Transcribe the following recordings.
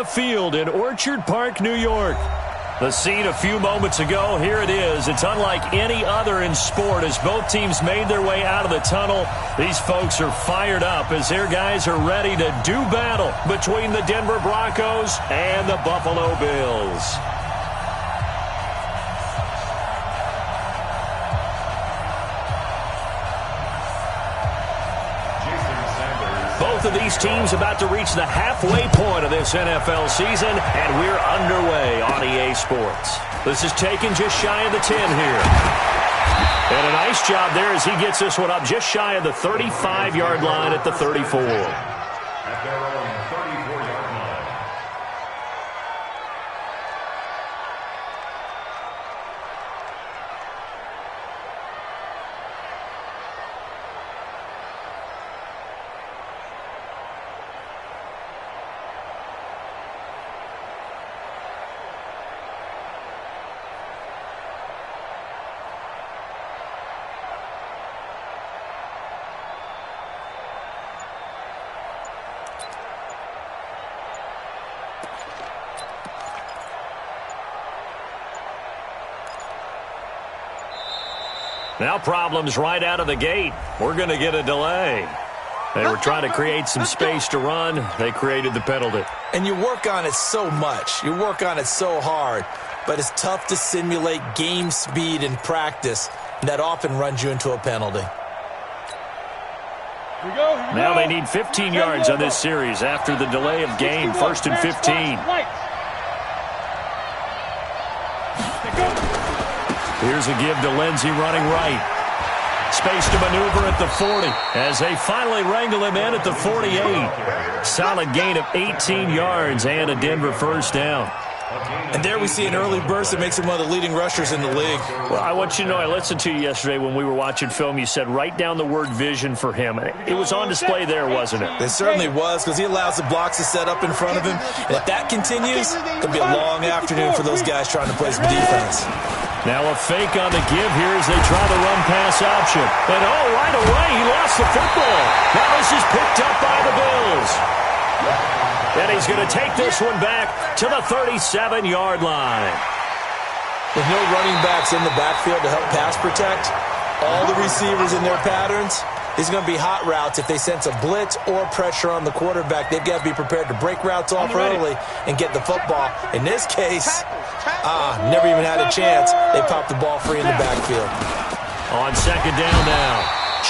field in Orchard Park, New York. The scene a few moments ago, here it is. It's unlike any other in sport as both teams made their way out of the tunnel. These folks are fired up as their guys are ready to do battle between the Denver Broncos and the Buffalo Bills. Both of these teams about to reach the halfway point of this NFL season, and we're underway on EA Sports. This is taken just shy of the 10 here. And a nice job there as he gets this one up just shy of the 35-yard line at the 34. At their own 34-yard line. Now problems right out of the gate. We're going to get a delay. They were trying to create some space to run. They created the penalty. And you work on it so much. You work on it so hard. But it's tough to simulate game speed in practice. And that often runs you into a penalty. Here we go. Now they need 15 yards on this series after the delay of game. First and 15. Here's a give to Lindsey running right. Space to maneuver at the 40 as they finally wrangle him in at the 48. Solid gain of 18 yards and a Denver first down. And there we see an early burst that makes him one of the leading rushers in the league. Well, I want you to know, I listened to you yesterday when we were watching film. You said write down the word vision for him. It was on display there, wasn't it? It certainly was, because he allows the blocks to set up in front of him. And if that continues, it'll be a long afternoon for those guys trying to play some defense. Now a fake on the give here as they try the run-pass option. And, right away, he lost the football. Now this is picked up by the Bills. And he's going to take this one back to the 37-yard line. With no running backs in the backfield to help pass protect, all the receivers in their patterns, these are going to be hot routes. If they sense a blitz or pressure on the quarterback, they've got to be prepared to break routes off early and get the football. In this case, never even had a chance. They popped the ball free in the backfield. On second down now,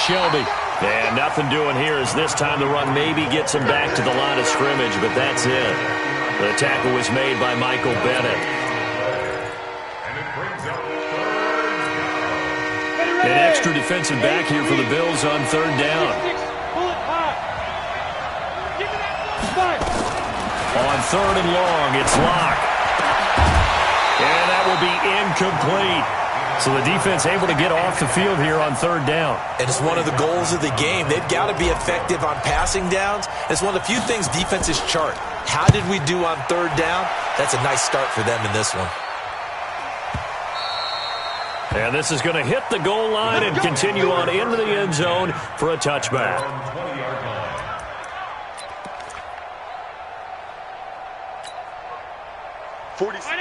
Shelby. And nothing doing here as this time the run maybe gets him back to the line of scrimmage, but that's it. The tackle was made by Michael Bennett. An extra defensive back here for the Bills on third down. On third and long, it's Locke. And that will be incomplete. So the defense able to get off the field here on third down. And it's one of the goals of the game. They've got to be effective on passing downs. It's one of the few things defenses chart. How did we do on third down? That's a nice start for them in this one. And this is going to hit the goal line and continue on into the end zone for a touchback.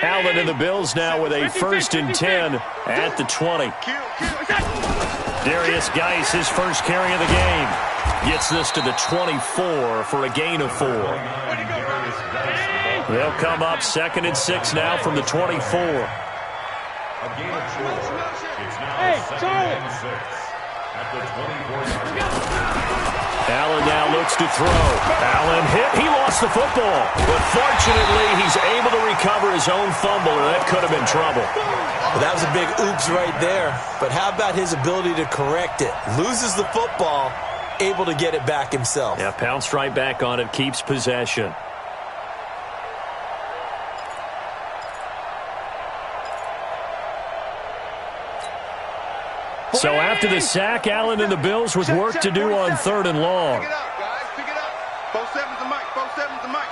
Allen and the Bills now with a first and 10 at the 20. Darius Geis, his first carry of the game. Gets this to the 24 for a gain of 4. They'll come up second and 6 now from the 24. Allen now looks to throw. Allen hit. He lost the football. But fortunately, he's able to recover his own fumble, or that could have been trouble. Well, that was a big oops right there. But how about his ability to correct it? Loses the football, able to get it back himself. Yeah, pounced right back on it, keeps possession. So after the sack, Allen and the Bills with work to do on third and long. Pick it up, guys. Pick it up. 4-7's the mic. 4-7's the mic.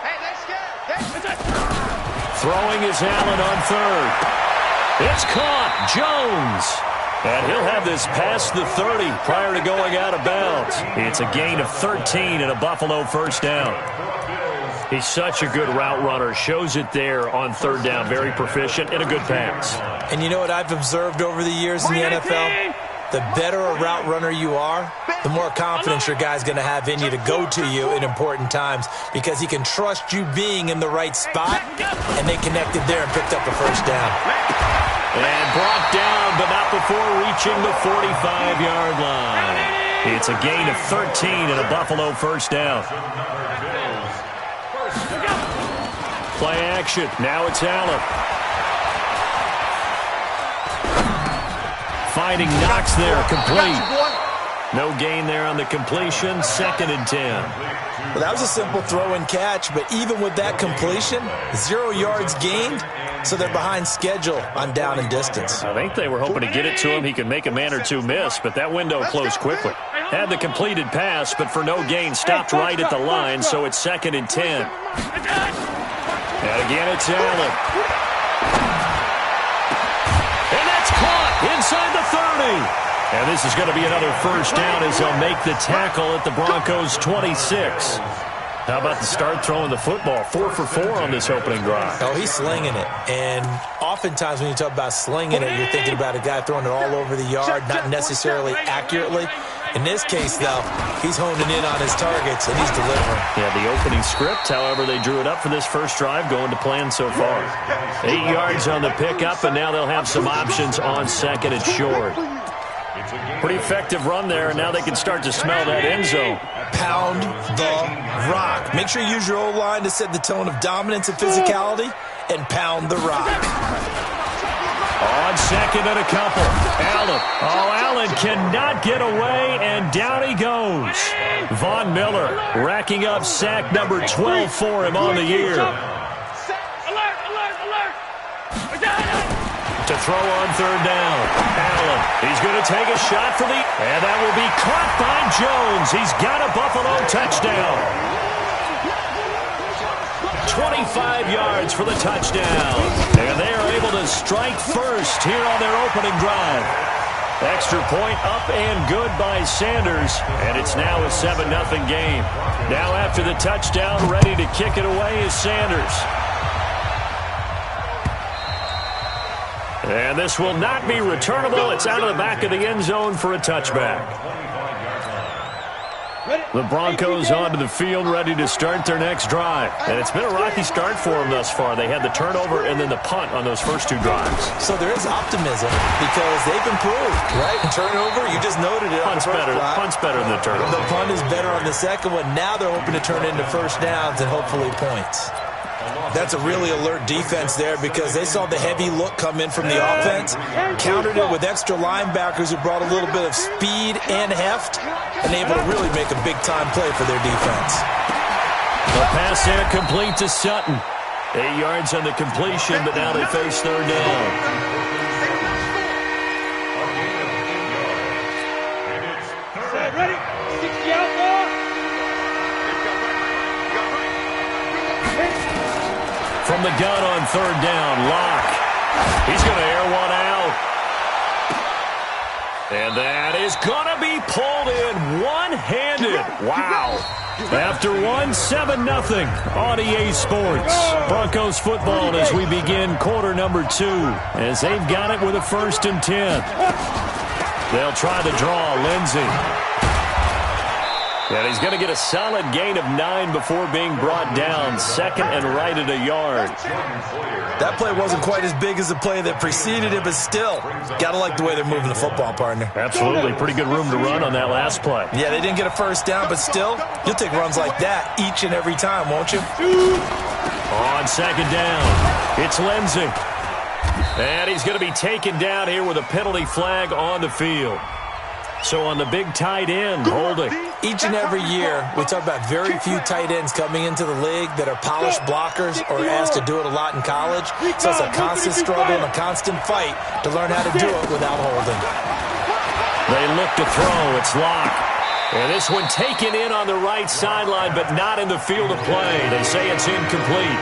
Hey, they're scared. Throwing is Allen on third. It's caught. Jones. And he'll have this past the 30 prior to going out of bounds. It's a gain of 13 and a Buffalo first down. He's such a good route runner. Shows it there on third down. Very proficient and a good pass. And you know what I've observed over the years in the NFL? The better a route runner you are, the more confidence your guy's going to have in you to go to you in important times because he can trust you being in the right spot, and they connected there and picked up a first down. And brought down, but not before reaching the 45-yard line. It's a gain of 13 and a Buffalo first down. Play action. Now it's Allen. Finding Knox there, complete. No gain there on the completion, 2nd and 10. Well, that was a simple throw and catch, but even with that completion, 0 yards gained, so they're behind schedule on down and distance. I think they were hoping to get it to him. He could make a man or two miss, but that window closed quickly. Had the completed pass, but for no gain, stopped right at the line, so it's 2nd and 10. And again, it's Allen. Inside the 30. And this is going to be another first down as they'll make the tackle at the Broncos' 26. How about the start throwing the football? 4 for 4 on this opening drive. Oh, he's slinging it. And oftentimes when you talk about slinging it, you're thinking about a guy throwing it all over the yard, not necessarily accurately. In this case, though, he's honing in on his targets, and he's delivering. Yeah, the opening script, however, they drew it up for this first drive, going to plan so far. 8 yards on the pickup, and now they'll have some options on 2nd and short. Pretty effective run there, and now they can start to smell that end zone. Pound the rock. Make sure you use your O-line to set the tone of dominance and physicality, and pound the rock. On 2nd and a couple. Allen. Oh, Allen cannot get away, and down he goes. Von Miller racking up sack number 12 for him on the year. To throw on 3rd down. Allen. He's going to take a shot for the... And that will be caught by Jones. He's got a Buffalo touchdown. 25 yards for the touchdown. And they are able to strike first here on their opening drive. Extra point up and good by Sanders. And it's now a 7-0 game. Now after the touchdown, ready to kick it away is Sanders. And this will not be returnable. It's out of the back of the end zone for a touchback. The Broncos onto the field, ready to start their next drive. And it's been a rocky start for them thus far. They had the turnover and then the punt on those first 2 drives. So there is optimism because they've improved, right? Turnover, you just noted it. Punt's better than the turnover. The punt is better on the second one. Now they're hoping to turn it into first downs and hopefully points. That's a really alert defense there because they saw the heavy look come in from the offense, countered it with extra linebackers who brought a little bit of speed and heft, and able to really make a big-time play for their defense. The pass there complete to Sutton. 8 yards on the completion, but now they face 3rd down. Ready? 60 out there. From the gun on 3rd down, Locke. He's going to air one out. And that is going to be pulled in one-handed. Wow. After 7-0 on EA Sports. Broncos football as we begin quarter number 2. As they've got it with a 1st and 10. They'll try the draw, Lindsey. And he's going to get a solid gain of 9 before being brought down. 2nd and right at a yard. That play wasn't quite as big as the play that preceded it, but still, got to like the way they're moving the football, partner. Absolutely. Pretty good room to run on that last play. Yeah, they didn't get a first down, but still, you'll take runs like that each and every time, won't you? On 2nd down, it's Lindsey. And he's going to be taken down here with a penalty flag on the field. So on the big tight end, holding. Each and every year, we talk about very few tight ends coming into the league that are polished blockers or asked to do it a lot in college. So it's a constant struggle and a constant fight to learn how to do it without holding. They look to throw. It's Locke. And this one taken in on the right sideline, but not in the field of play. They say it's incomplete.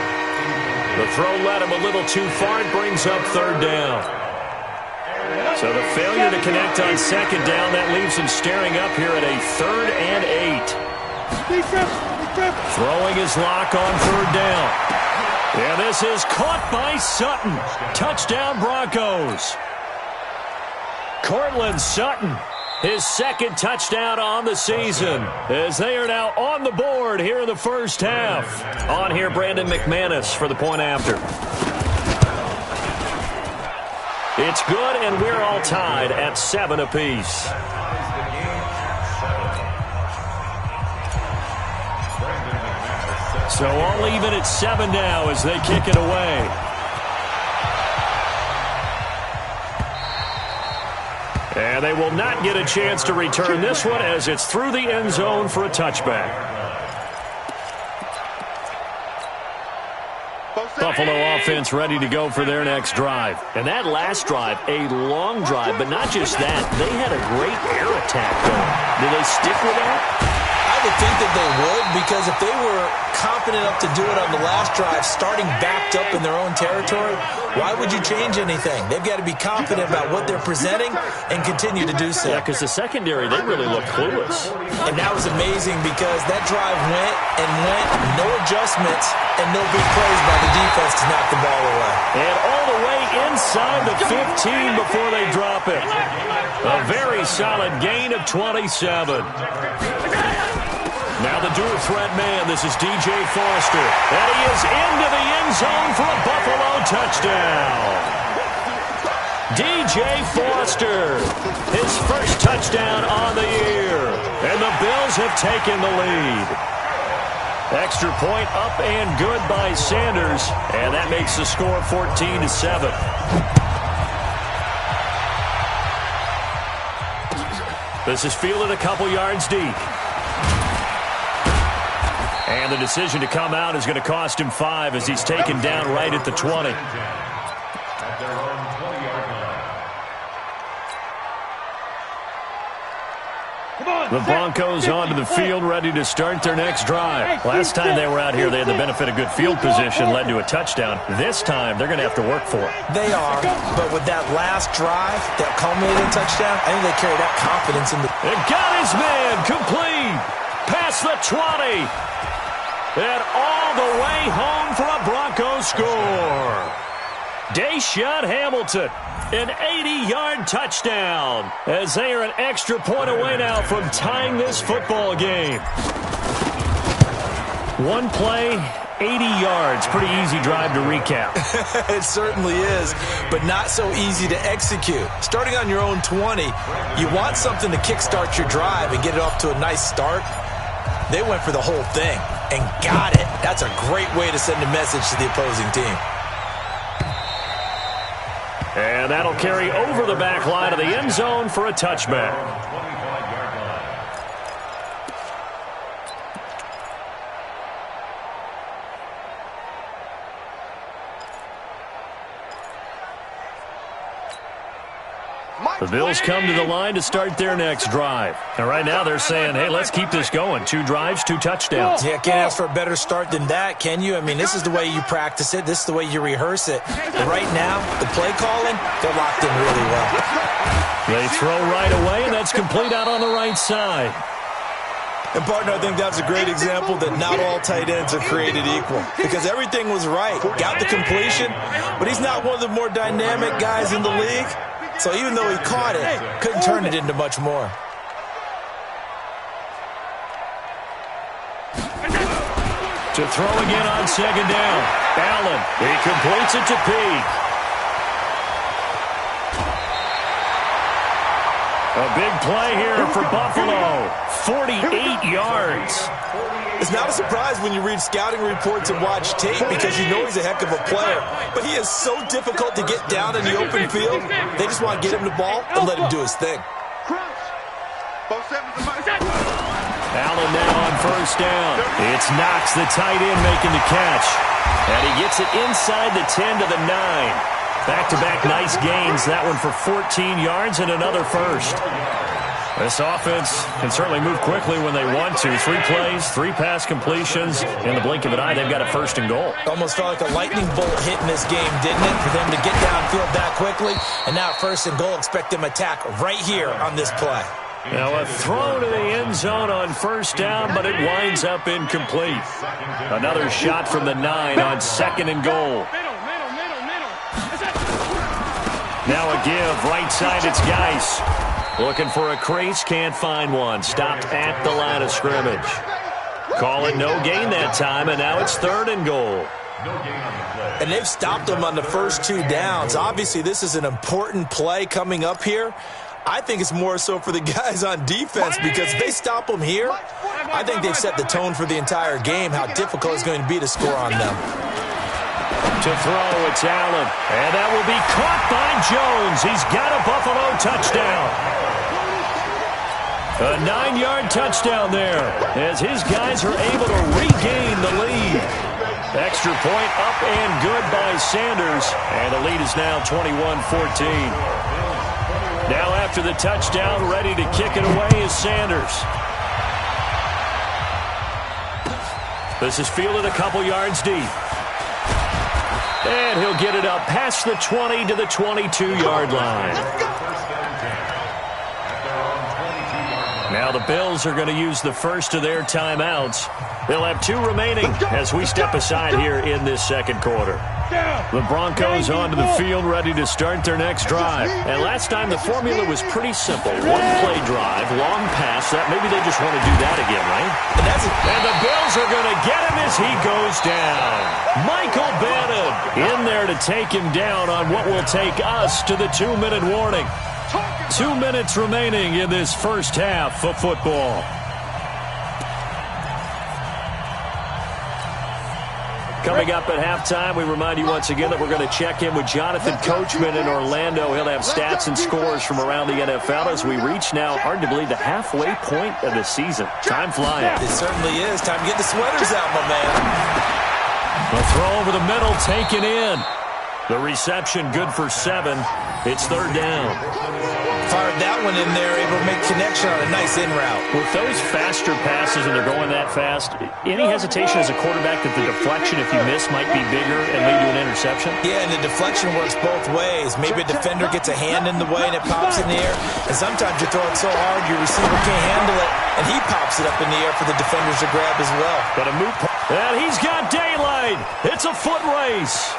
The throw led him a little too far. It brings up 3rd down. So the failure to connect on 2nd down, that leaves him staring up here at a 3rd and 8. Throwing his lock on third down. And this is caught by Sutton. Touchdown Broncos. Cortland Sutton, his second touchdown on the season, as they are now on the board here in the first half. On here, Brandon McManus for the point after. It's good, and we're all tied at 7 apiece. So all even at 7 now as they kick it away. And they will not get a chance to return this one as it's through the end zone for a touchback. Buffalo offense ready to go for their next drive. And that last drive, a long drive, but not just that. They had a great air attack going. Do they stick with that? I would think that they would, because if they were confident enough to do it on the last drive, starting backed up in their own territory, why would you change anything? They've got to be confident about what they're presenting and continue to do so. Yeah, because the secondary, they really look clueless. And that was amazing because that drive went and went, no adjustments, and no big plays by the defense to knock the ball away. And all the way inside the 15 before they drop it. A very solid gain of 27. Now the dual threat man, this is DJ Foster. And he is into the end zone for a Buffalo touchdown. DJ Foster, his first touchdown on the year. And the Bills have taken the lead. Extra point up and good by Sanders. And that makes the score 14-7. This is fielded a couple yards deep. And the decision to come out is going to cost him 5 as he's taken down right at the 20. The Broncos onto the field ready to start their next drive. Last time they were out here, they had the benefit of good field position, led to a touchdown. This time, they're going to have to work for it. They are, but with that last drive, that culminating touchdown, I think they carry that confidence in the... It got his man complete past the 20. And all the way home for a Broncos score. Deshaun Hamilton, an 80-yard touchdown, as they are an extra point away now from tying this football game. One play, 80 yards. Pretty easy drive to recap. It certainly is, but not so easy to execute. Starting on your own 20, you want something to kickstart your drive and get it off to a nice start. They went for the whole thing and got it. That's a great way to send a message to the opposing team. And that'll carry over the back line of the end zone for a touchback. The Bills come to the line to start their next drive. And right now they're saying, hey, let's keep this going. 2 drives, 2 touchdowns. Yeah, can't ask for a better start than that, can you? I mean, this is the way you practice it. This is the way you rehearse it. But right now, the play calling, they're locked in really well. They throw right away, and that's complete out on the right side. And, partner, I think that's a great example that not all tight ends are created equal, because everything was right. Got the completion, but he's not one of the more dynamic guys in the league. So even though he caught it, couldn't turn it into much more. To throw again on second down. Allen, he completes it to Peake. A big play here for Buffalo. 48 yards. It's not a surprise when you read scouting reports and watch tape because you know he's a heck of a player. But he is so difficult to get down in the open field. They just want to get him the ball and let him do his thing. Allen now on first down. It's Knox, the tight end, making the catch. And he gets it inside the 10 to the 9. Back-to-back nice gains. That one for 14 yards and another first. This offense can certainly move quickly when they want to. 3 plays, 3 pass completions. In the blink of an eye, they've got a first and goal. Almost felt like a lightning bolt hit in this game, didn't it? For them to get downfield that quickly. And now first and goal, expect them to attack right here on this play. Now a throw to the end zone on first down, but it winds up incomplete. Another shot from the 9 on 2nd and goal. Now a give, right side, it's Geis. Looking for a crease, can't find one. Stopped at the line of scrimmage. Call it no gain that time, and now it's 3rd and goal. And they've stopped them on the first 2 downs. Obviously, this is an important play coming up here. I think it's more so for the guys on defense, because if they stop them here, I think they've set the tone for the entire game, how difficult it's going to be to score on them. To throw, it's Allen. And that will be caught by Jones. He's got a Buffalo touchdown. A 9-yard touchdown there, as his guys are able to regain the lead. Extra point up and good by Sanders. And the lead is now 21-14. Now after the touchdown, ready to kick it away is Sanders. This is fielded a couple yards deep. And he'll get it up past the 20 to the 22-yard line. Now the Bills are going to use the first of their timeouts. They'll have 2 remaining as we step aside here in this second quarter. The Broncos onto the field, ready to start their next drive. And last time the formula was pretty simple. 1-play drive, long pass. That maybe they just want to do that again, right? And the Bills are going to get him as he goes down. Michael Bannon in there to take him down on what will take us to the 2-minute warning. 2 minutes remaining in this first half of football. Coming up at halftime, we remind you once again that we're going to check in with Jonathan Coachman in Orlando. He'll have stats and scores from around the NFL as we reach now, hard to believe, the halfway point of the season. Time flying. It certainly is. Time to get the sweaters out, my man. The throw over the middle, taken in. The reception good for 7. It's 3rd down. Fired that one in there, able to make connection on a nice in route. With those faster passes and they're going that fast, any hesitation as a quarterback that the deflection, if you miss, might be bigger and lead to an interception? Yeah, and the deflection works both ways. Maybe a defender gets a hand in the way and it pops in the air. And sometimes you throw it so hard your receiver can't handle it, and he pops it up in the air for the defenders to grab as well. But a move, and he's got daylight. It's a foot race.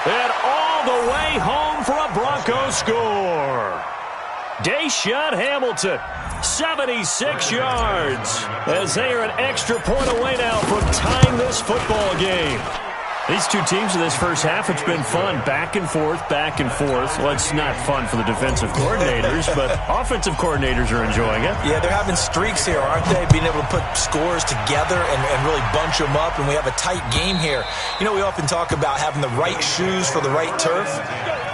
And all the way home for a Broncos score. Deshaun Hamilton, 76 yards, as they are an extra point away now from tying this football game. These two teams in this first half, it's been fun. Back and forth, back and forth. Well, it's not fun for the defensive coordinators, but offensive coordinators are enjoying it. Yeah, they're having streaks here, aren't they? Being able to put scores together and really bunch them up, and we have a tight game here. You know, we often talk about having the right shoes for the right turf.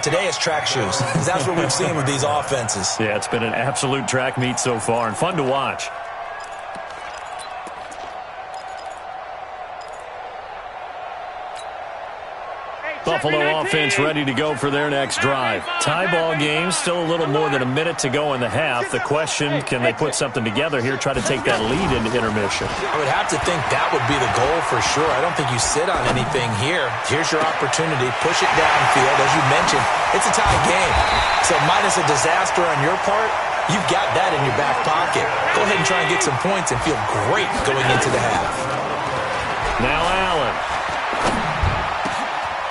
Today it's track shoes. That's what we've seen with these offenses. Yeah, it's been an absolute track meet so far, and fun to watch. Buffalo offense ready to go for their next drive. Tie ball game, still a little more than a minute to go in the half. The question, can they put something together here, try to take that lead into intermission? I would have to think that would be the goal for sure. I don't think you sit on anything here. Here's your opportunity. Push it downfield. As you mentioned, it's a tie game. So minus a disaster on your part, you've got that in your back pocket. Go ahead and try and get some points and feel great going into the half. Now Allen.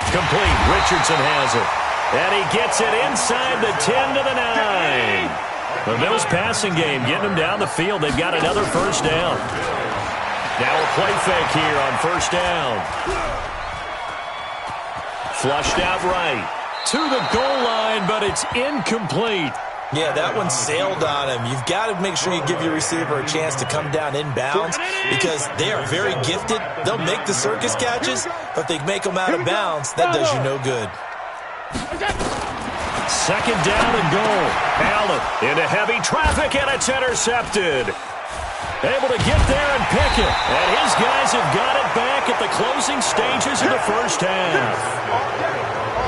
Complete. Richardson has it. And he gets it inside the 10 to the 9. The Bills passing game getting them down the field. They've got another first down. Now a play fake here on first down. Flushed out right. To the goal line, but it's incomplete. Yeah, that one sailed on him. You've got to make sure you give your receiver a chance to come down inbounds because they are very gifted. They'll make the circus catches, but if they make them out of bounds, that does you no good. Second down and goal. Allen into heavy traffic, and it's intercepted. Able to get there and pick it. And his guys have got it back at the closing stages of the first half.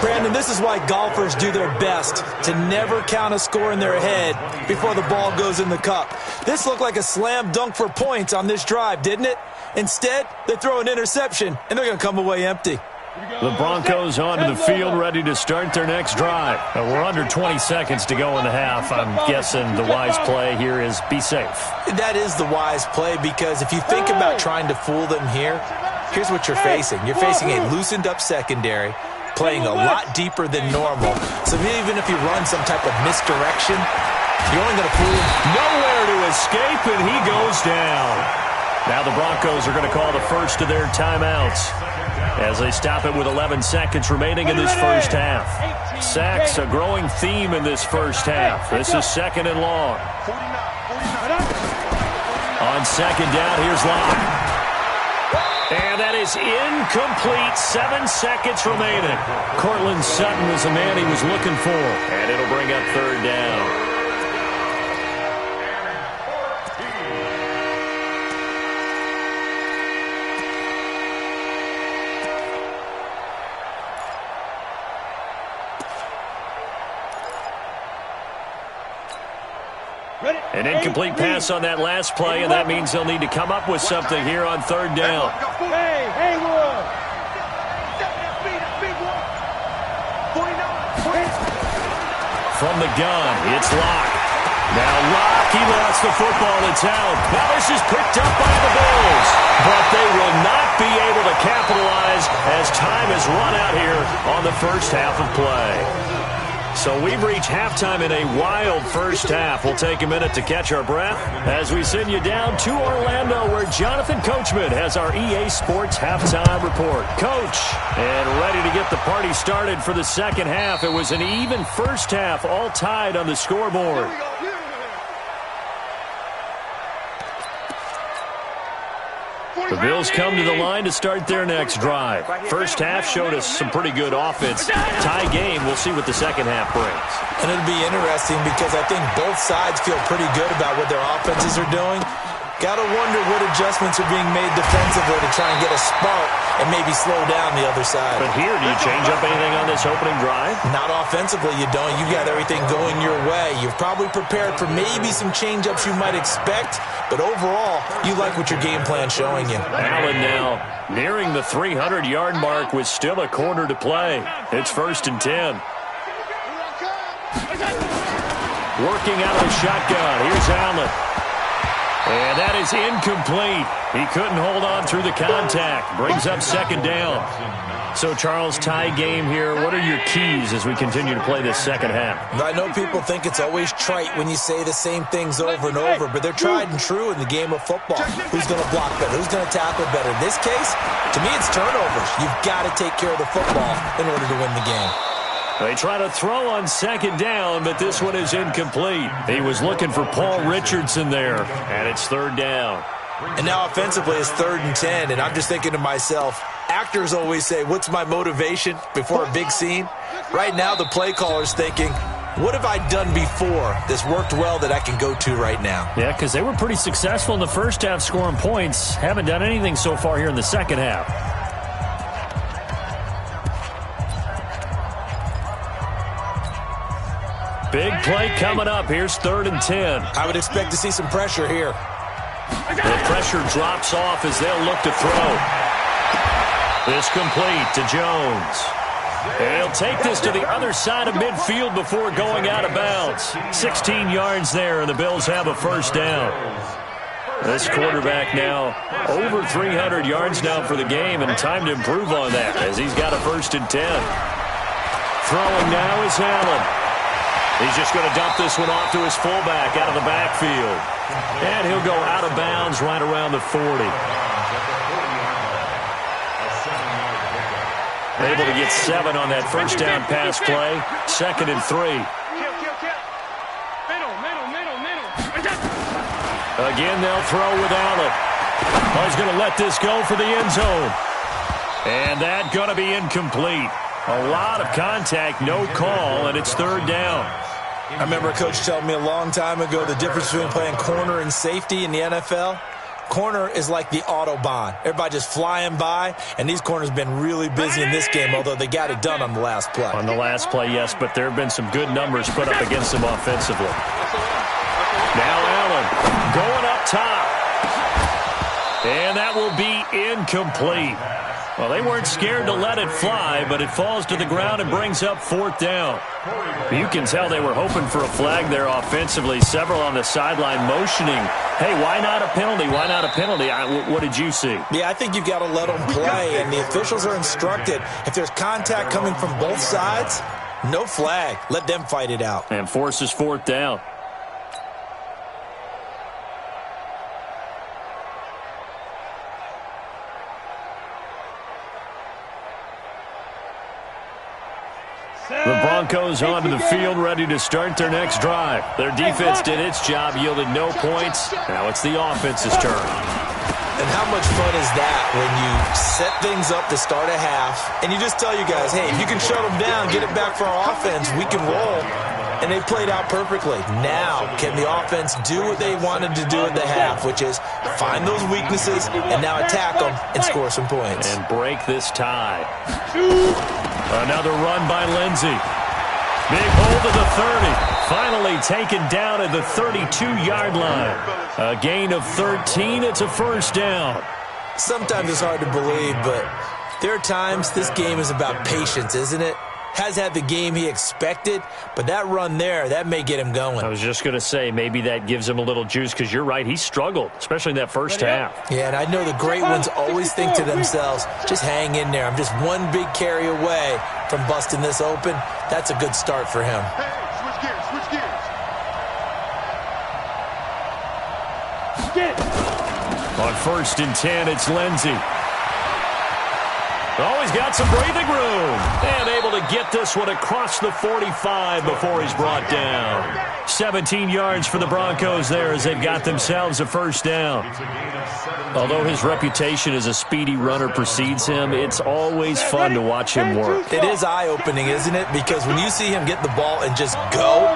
Brandon, this is why golfers do their best to never count a score in their head before the ball goes in the cup. This looked like a slam dunk for points on this drive, didn't it? Instead, they throw an interception, and they're going to come away empty. The Broncos onto the field, ready to start their next drive. We're under 20 seconds to go in the half. I'm guessing the wise play here is be safe. That is the wise play, because if you think about trying to fool them here, here's what you're facing. You're facing a loosened up secondary, playing a lot deeper than normal. So even if you run some type of misdirection, you're only going to fool him. Nowhere to escape, and he goes down. Now the Broncos are going to call the first of their timeouts as they stop it with 11 seconds remaining in this first half. Sacks, a growing theme in this first half. This is second and long. On second down, here's Locke. And that is incomplete. 7 seconds remaining. Cortland Sutton was the man he was looking for. And it'll bring up third down. An incomplete pass on that last play, and that means they'll need to come up with something here on third down. From the gun, it's Locke. Now Locke, he lost the football. It's out. Now this is picked up by the Bills. But they will not be able to capitalize as time has run out here on the first half of play. So we've reached halftime in a wild first half. We'll take a minute to catch our breath as we send you down to Orlando, where Jonathan Coachman has our EA Sports halftime report. Coach, and ready to get the party started for the second half. It was an even first half, all tied on the scoreboard. The Bills come to the line to start their next drive. First half showed us some pretty good offense. Tie game. We'll see what the second half brings. And it'll be interesting because I think both sides feel pretty good about what their offenses are doing. Got to wonder what adjustments are being made defensively to try and get a spark and maybe slow down the other side. But here, do you change up anything on this opening drive? Not offensively, you don't. You got everything going your way. You've probably prepared for maybe some change-ups you might expect, but overall, you like what your game plan's showing you. Allen now nearing the 300-yard mark with still a quarter to play. It's 1st and 10. Working out of the shotgun. Here's Allen. And that is incomplete. He couldn't hold on through the contact. Brings up second down. So, Charles, tie game here. What are your keys as we continue to play this second half? I know people think it's always trite when you say the same things over and over, but they're tried and true in the game of football. Who's going to block better? Who's going to tackle better? In this case, to me, it's turnovers. You've got to take care of the football in order to win the game. They try to throw on second down, but this one is incomplete. He was looking for Paul Richardson there, and it's third down. And now offensively it's 3rd and 10, and I'm just thinking to myself, actors always say, what's my motivation before a big scene? Right now the play caller's thinking, what have I done before that's worked well that I can go to right now? Yeah, because they were pretty successful in the first half scoring points. Haven't done anything so far here in the second half. Big play coming up. Here's 3rd and 10. I would expect to see some pressure here. The pressure drops off as they'll look to throw. This complete to Jones. And he'll take this to the other side of midfield before going out of bounds. 16 yards there, and the Bills have a first down. This quarterback now over 300 yards now for the game, and time to improve on that as he's got a 1st and 10. Throwing now is Allen. He's just going to dump this one off to his fullback out of the backfield. And he'll go out of bounds right around the 40. Able to get 7 on that first down pass play. 2nd and 3. Again, they'll throw with Allen. Oh, he's going to let this go for the end zone. And that's going to be incomplete. A lot of contact, no call, and it's 3rd down. I remember a coach telling me a long time ago the difference between playing corner and safety in the NFL. Corner is like the Autobahn. Everybody just flying by, and these corners have been really busy in this game, although they got it done on the last play. On the last play, yes, but there have been some good numbers put up against them offensively. Now Allen going up top. And that will be incomplete. Well, they weren't scared to let it fly, but it falls to the ground and brings up 4th down. You can tell they were hoping for a flag there offensively. Several on the sideline motioning, hey, why not a penalty? Why not a penalty? What did you see? Yeah, I think you've got to let them play, and the officials are instructed. If there's contact coming from both sides, no flag. Let them fight it out. And forces 4th down. The Broncos onto the field, ready to start their next drive. Their defense did its job, yielded no points. Now it's the offense's turn. And how much fun is that when you set things up to start a half, and you just tell you guys, hey, if you can shut them down, get it back for our offense, we can roll. And they played out perfectly. Now, can the offense do what they wanted to do at the half, which is find those weaknesses and now attack them and score some points. And break this tie. Another run by Lindsey. Big hold of the 30. Finally taken down at the 32-yard line. A gain of 13. It's a 1st down. Sometimes it's hard to believe, but there are times this game is about patience, isn't it? Has had the game he expected, but that run there, that may get him going. I was just going to say, maybe that gives him a little juice, because you're right, he struggled, especially in that first half. Yeah, and I know the great ones always think to themselves, just hang in there. I'm just one big carry away from busting this open. That's a good start for him. Hey, switch gears, switch gears. On 1st and 10, it's Lindsey. Oh, he's got some breathing room. And able to get this one across the 45 before he's brought down. 17 yards for the Broncos there as they've got themselves a 1st down. Although his reputation as a speedy runner precedes him, it's always fun to watch him work. It is eye-opening, isn't it? Because when you see him get the ball and just go,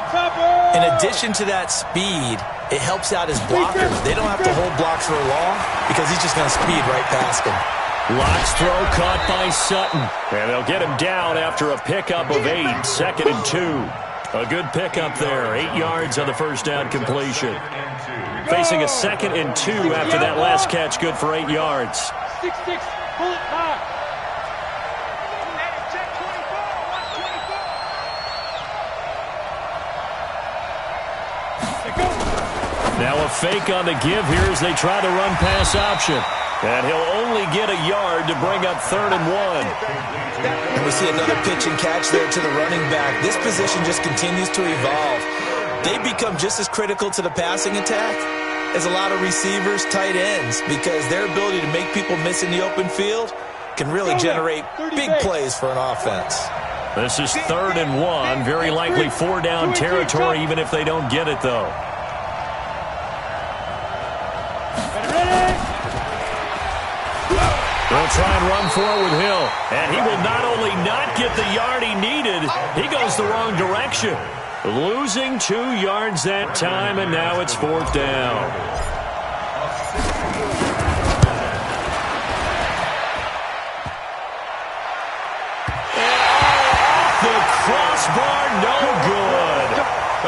in addition to that speed, it helps out his blockers. They don't have to hold blocks for long because he's just going to speed right past them. Locks throw caught by Sutton. And they'll get him down after a pickup of 8. 2nd and 2. A good pickup there. 8 yards on the 1st down completion. Facing a 2nd and 2 after that last catch. Good for 8 yards. 6-6, pull it high. Now a fake on the give here as they try the run pass option. And he'll only get a yard to bring up 3rd and 1. And we see another pitch and catch there to the running back. This position just continues to evolve. They become just as critical to the passing attack as a lot of receivers, tight ends, because their ability to make people miss in the open field can really generate big plays for an offense. This is 3rd and 1. Very likely 4-down territory even if they don't get it, though. They'll try and run for it with Hill. And he will not only not get the yard he needed, he goes the wrong direction. Losing 2 yards that time, and now it's 4th down. And off the crossbar, no good.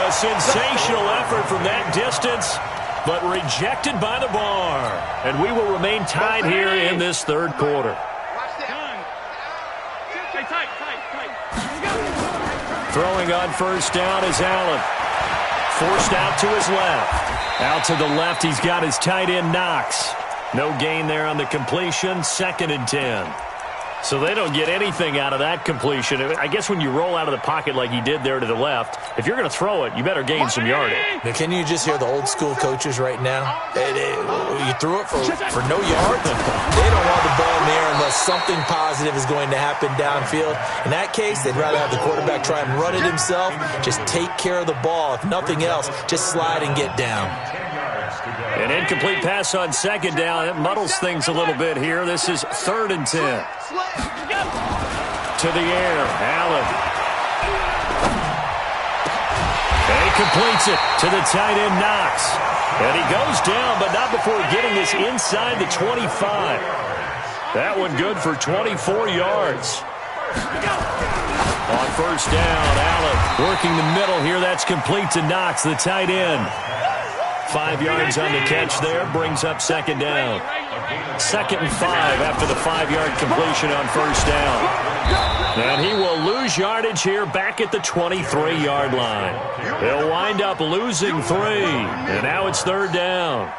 A sensational effort from that distance, but rejected by the bar. And we will remain tied here in this 3rd quarter. Throwing on 1st down is Allen. Forced out to his left. Out to the left, he's got his tight end Knox. No gain there on the completion. 2nd and 10. So they don't get anything out of that completion. I guess when you roll out of the pocket like he did there to the left, if you're going to throw it, you better gain some yardage. Now, can you just hear the old school coaches right now? You threw it for no yards? They don't want the ball in the air unless something positive is going to happen downfield. In that case, they'd rather have the quarterback try and run it himself. Just take care of the ball. If nothing else, just slide and get down. An incomplete pass on 2nd down. It muddles things a little bit here. This is 3rd and 10. To the air, Allen. And he completes it to the tight end, Knox. And he goes down, but not before getting this inside the 25. That one good for 24 yards. On 1st down, Allen working the middle here. That's complete to Knox, the tight end. 5 yards on the catch there, brings up second down. 2nd and 5 after the 5-yard completion on first down. And he will lose yardage here back at the 23-yard line. He'll wind up losing 3, and now it's 3rd down.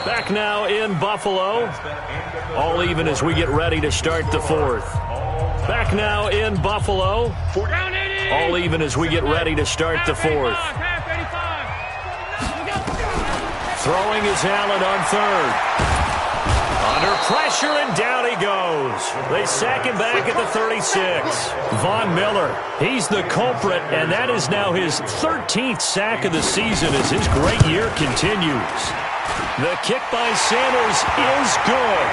Back now in Buffalo. All even as we get ready to start the 4th. Back now in Buffalo. All even as we get ready to start the 4th. Throwing is Allen on 3rd. Under pressure, and down he goes. They sack him back at the 36. Von Miller, he's the culprit, and that is now his 13th sack of the season as his great year continues. The kick by Sanders is good,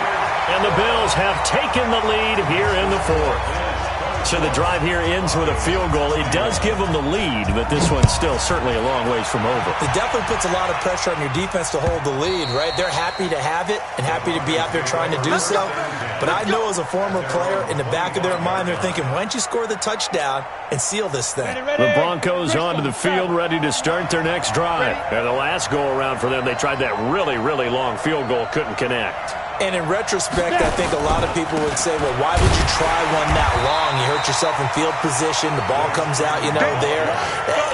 and the Bills have taken the lead here in the 4th. So the drive here ends with a field goal. It does give them the lead, but this one's still certainly a long ways from over. It definitely puts a lot of pressure on your defense to hold the lead, right? They're happy to have it and happy to be out there trying to do so. But I know as a former player, in the back of their mind, they're thinking, why don't you score the touchdown and seal this thing? The Broncos onto the field ready to start their next drive. And the last go-around for them, they tried that really, really long field goal, couldn't connect. And in retrospect, I think a lot of people would say, well, why would you try one that long? You hurt yourself in field position. The ball comes out, there.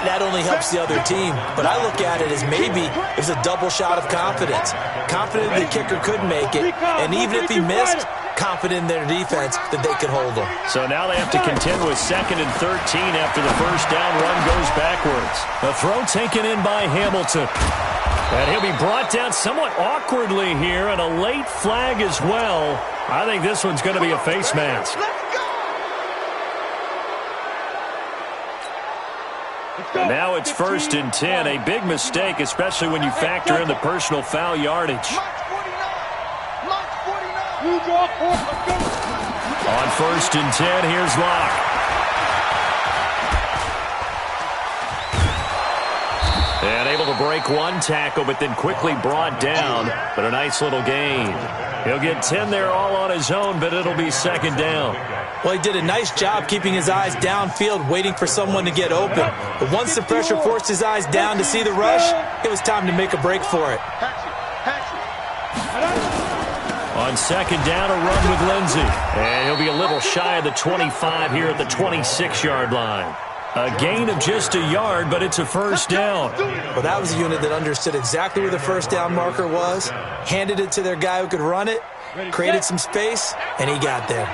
That only helps the other team. But I look at it as maybe it's a double shot of confidence. Confident the kicker could make it. And even if he missed, confident in their defense that they could hold him. So now they have to contend with 2nd and 13 after the first down run goes backwards. The throw taken in by Hamilton. And he'll be brought down somewhat awkwardly here, and a late flag as well. I think this one's going to be a face mask. And now it's 1st and 10. A big mistake, especially when you factor in the personal foul yardage. On 1st and 10, here's Locke. And able to break one tackle, but then quickly brought down. But a nice little gain. He'll get 10 there all on his own, but it'll be 2nd down. Well, he did a nice job keeping his eyes downfield, waiting for someone to get open. But once the pressure forced his eyes down to see the rush, it was time to make a break for it. On 2nd down, a run with Lindsey. And he'll be a little shy of the 25 here at the 26-yard line. A gain of just a yard, but it's a 1st down. Well, that was a unit that understood exactly where the 1st down marker was, handed it to their guy who could run it, created some space, and he got there.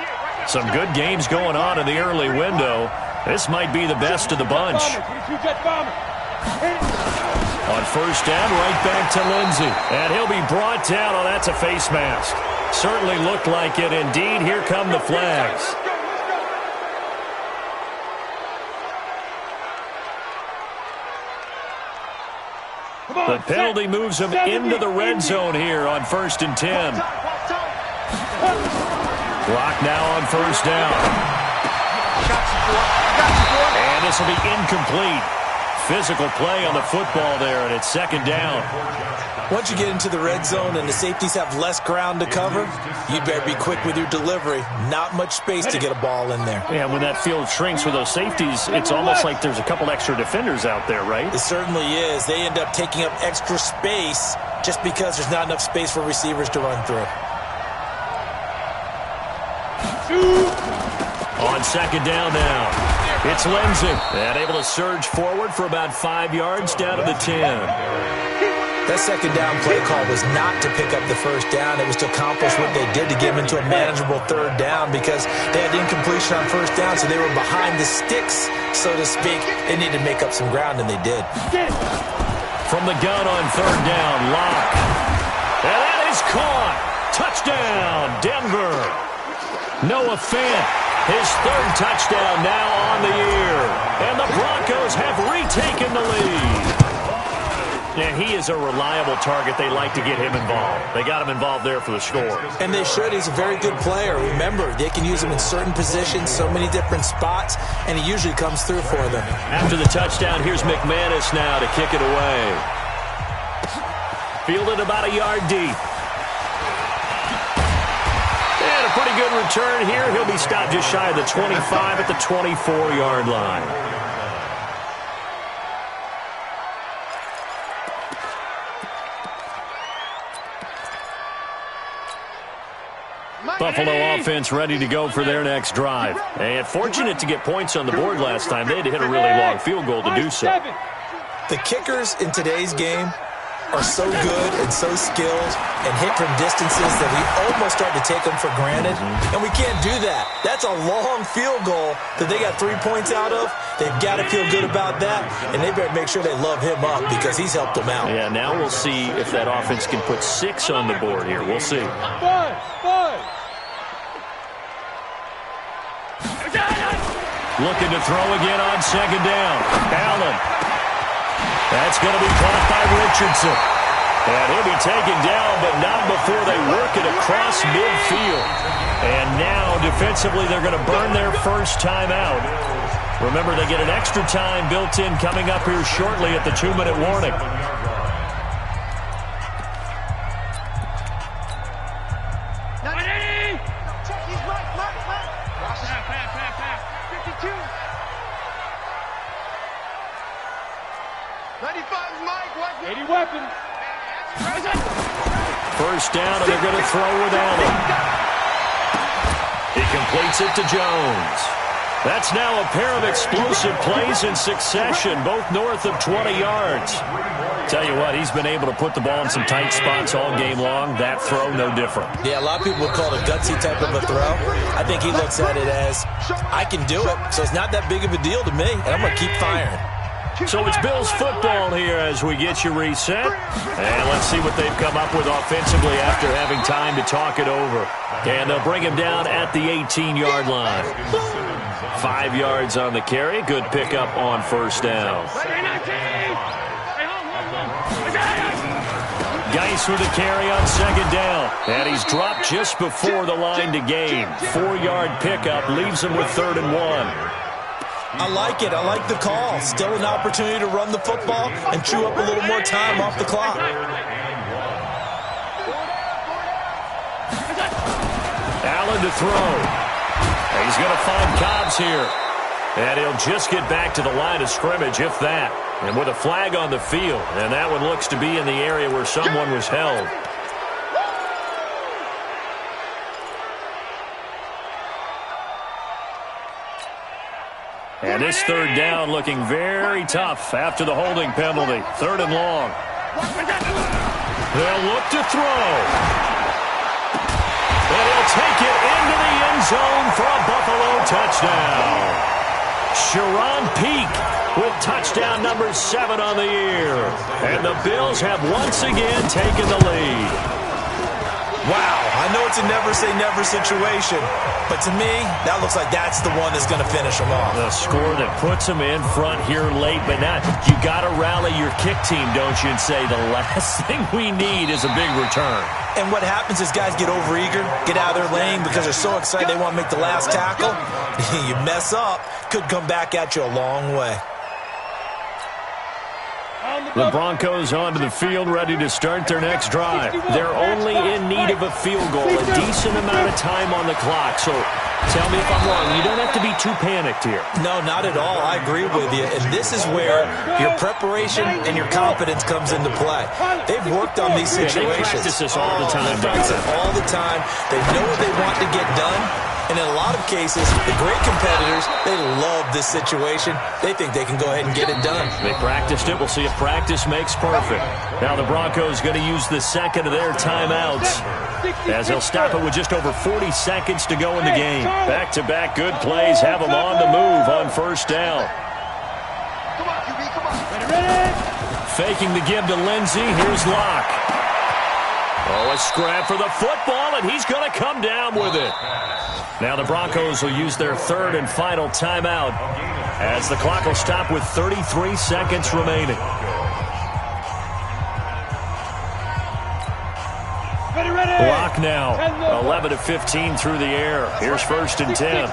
Some good games going on in the early window. This might be the best of the bunch. On 1st down, right back to Lindsey. And he'll be brought down. Oh, that's a face mask. Certainly looked like it. Indeed, here come the flags. The penalty moves him into the red zone here on 1st and 10. Clock now on 1st down. And this will be incomplete. Physical play on the football there, and it's 2nd down. Once you get into the red zone and the safeties have less ground to cover, you better be quick with your delivery. Not much space to get a ball in there. Yeah, when that field shrinks with those safeties, it's almost like there's a couple extra defenders out there, right? It certainly is. They end up taking up extra space just because there's not enough space for receivers to run through. On 2nd down now, it's Lindsey. And able to surge forward for about 5 yards down to the 10. That 2nd down play call was not to pick up the 1st down. It was to accomplish what they did to get them into a manageable 3rd down because they had incompletion on 1st down, so they were behind the sticks, so to speak. They needed to make up some ground, and they did. From the gun on 3rd down, Locke. And that is caught. Touchdown, Denver. Noah Fant, his 3rd touchdown now on the year. And the Broncos have retaken the lead. And he is a reliable target. They like to get him involved. They got him involved there for the score. And they should. He's a very good player. Remember, they can use him in certain positions, so many different spots, and he usually comes through for them. After the touchdown, here's McManus now to kick it away. Fielded about a yard deep. And a pretty good return here. He'll be stopped just shy of the 25 at the 24-yard line. Buffalo offense ready to go for their next drive. And fortunate to get points on the board last time. They had to hit a really long field goal to do so. The kickers in today's game are so good and so skilled and hit from distances that we almost start to take them for granted. And we can't do that. That's a long field goal that they got 3 points out of. They've got to feel good about that, and they better make sure they love him up because he's helped them out. Yeah, now we'll see if that offense can put 6 on the board here. We'll see. Looking to throw again on second down. Allen. That's going to be caught by Richardson. And he'll be taken down, but not before they work it across midfield. And now, defensively, they're going to burn their first time out. Remember, they get an extra time built in coming up here shortly at the 2-minute warning. First down, and they're going to throw with Allen. He completes it to Jones. That's now a pair of explosive plays in succession, both north of 20 yards. Tell you what, he's been able to put the ball in some tight spots all game long. That throw, no different. Yeah, a lot of people would call it a gutsy type of a throw. I think he looks at it as, I can do it, so it's not that big of a deal to me, and I'm going to keep firing. So it's Bills football here as we get you reset. And let's see what they've come up with offensively after having time to talk it over. And they'll bring him down at the 18-yard line. 5 yards on the carry. Good pickup on first down. Geis with a carry on second down. And he's dropped just before the line to gain. 4-yard pickup leaves him with 3rd and 1. I like it. I like the call. Still an opportunity to run the football and chew up a little more time off the clock. Allen to throw. He's going to find Cobbs here. And he'll just get back to the line of scrimmage, if that. And with a flag on the field. And that one looks to be in the area where someone was held. And this 3rd down looking very tough after the holding penalty. 3rd and long. They'll look to throw. And he'll take it into the end zone for a Buffalo touchdown. Sharon Peak with touchdown number 7 on the year. And the Bills have once again taken the lead. Wow, I know it's a never-say-never situation, but to me, that looks like that's the one that's going to finish them off. The score that puts them in front here late, but not. You got to rally your kick team, don't you, and say the last thing we need is a big return. And what happens is guys get overeager, get out of their lane because they're so excited they want to make the last tackle. You mess up, could come back at you a long way. The Broncos onto the field, ready to start their next drive. They're only in need of a field goal, a decent amount of time on the clock. So tell me if I'm wrong. You don't have to be too panicked here. No, not at all. I agree with you. And this is where your preparation and your confidence comes into play. They've worked on these situations. They practice this all the time. They practice it all the time. They know what they want to get done. And in a lot of cases, the great competitors, they love this situation. They think they can go ahead and get it done. They practiced it. We'll see if practice makes perfect. Now the Broncos going to use the second of their timeouts as they'll stop it with just over 40 seconds to go in the game. Back-to-back good plays have them on the move on first down. Faking the give to Lindsey. Here's Locke. Oh, a scrap for the football, and he's going to come down with it. Now the Broncos will use their 3rd and final timeout as the clock will stop with 33 seconds remaining. Locke now, 11 of 15 through the air. Here's 1st and 10.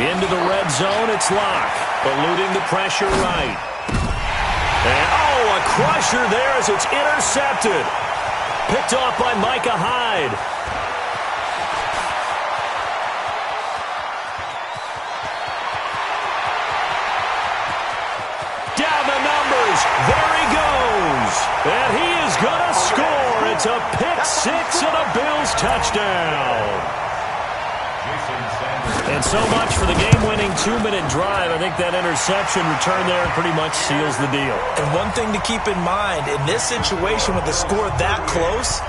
Into the red zone, it's Locke, eluding the pressure right. And, oh, a crusher there as it's intercepted. Picked off by Micah Hyde. Down the numbers. There he goes. And he is a pick six and a Bills touchdown. And so much for the game-winning 2-minute drive. I think that interception return there pretty much seals the deal. And one thing to keep in mind, in this situation with the score that close,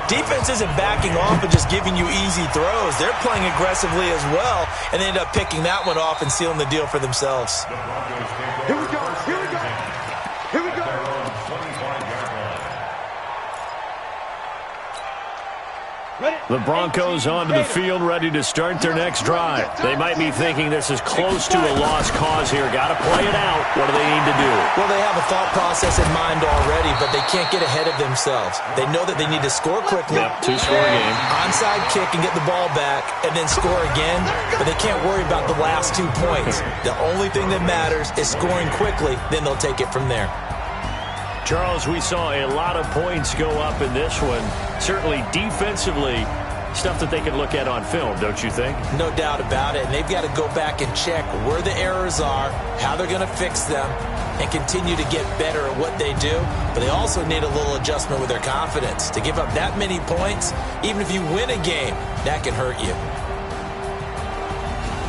defense isn't backing off and just giving you easy throws. They're playing aggressively as well, and they end up picking that one off and sealing the deal for themselves. Here we go. Here we go. Here we go. The Broncos onto the field, ready to start their next drive. They might be thinking this is close to a lost cause here. Got to play it out. What do they need to do? Well, they have a thought process in mind already, but they can't get ahead of themselves. They know that they need to score quickly. Yep, two-score game. Onside kick and get the ball back, and then score again. But they can't worry about the last 2 points. The only thing that matters is scoring quickly. Then they'll take it from there. Charles, we saw a lot of points go up in this one. Certainly defensively, stuff that they can look at on film, don't you think? No doubt about it. And they've got to go back and check where the errors are, how they're going to fix them, and continue to get better at what they do. But they also need a little adjustment with their confidence. To give up that many points, even if you win a game, that can hurt you.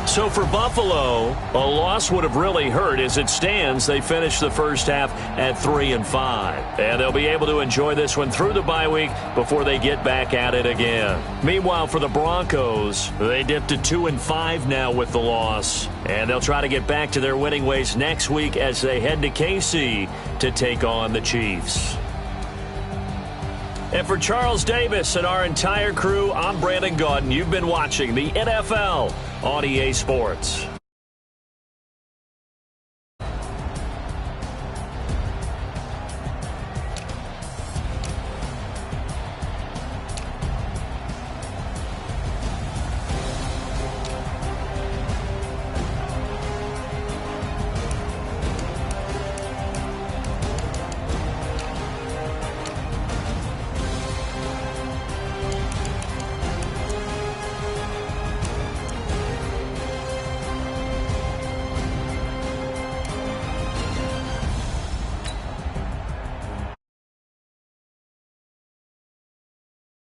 So for Buffalo, a loss would have really hurt. As it stands, they finished the first half at 3-5. And they'll be able to enjoy this one through the bye week before they get back at it again. Meanwhile, for the Broncos, they dipped to 2-5 now with the loss. And they'll try to get back to their winning ways next week as they head to KC to take on the Chiefs. And for Charles Davis and our entire crew, I'm Brandon Gaudin. You've been watching the NFL on EA Sports.